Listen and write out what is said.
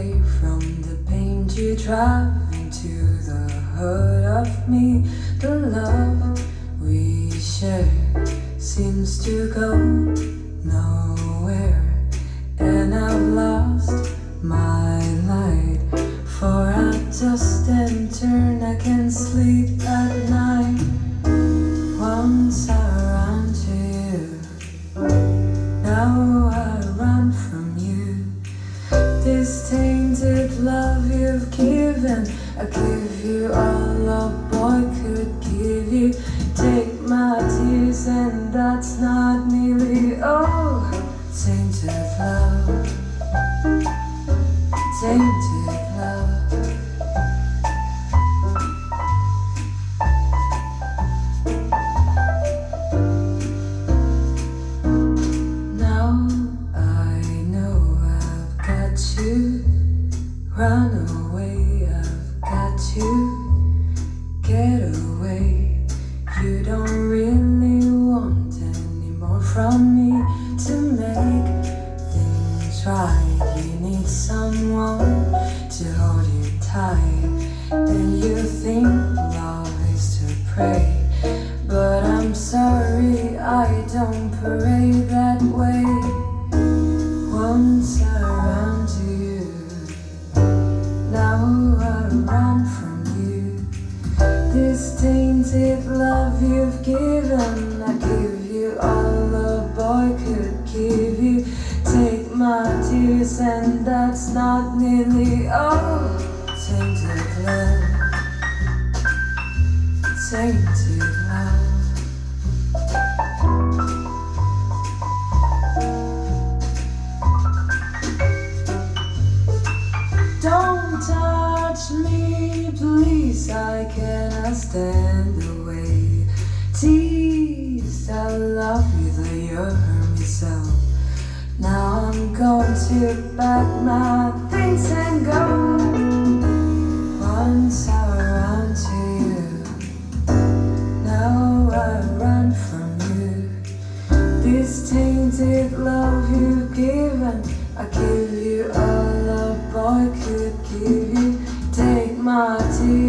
away from the pain you drive into the hurt of me. The love we share seems to go nowhere, and I've lost my light. For I just and turn, I can't sleep at night. Once I ran to you, now I run from you. This tainted love you've given, I give you all a boy could give you. Take my tears and that's not nearly all. Tainted love, tainted love. Now I know I've got you. Run away, I've got you. Get away. You don't really want any more from me to make things right. You need someone to hold you tight, and you think love is to pray. But I'm sorry, I don't pray that way. Once I ran to you, now I run from you. This tainted love you've given, I give you all a boy could give you. Take my tears and that's not nearly all. Tainted love, tainted love. Don't touch me, please, I cannot stand away. Teased, I love you, though you hurt me so. Now I'm going to pack my things and go. Once I ran to you, now I run from you. This tainted love you've given, I give you all a boy could give you. Take my tears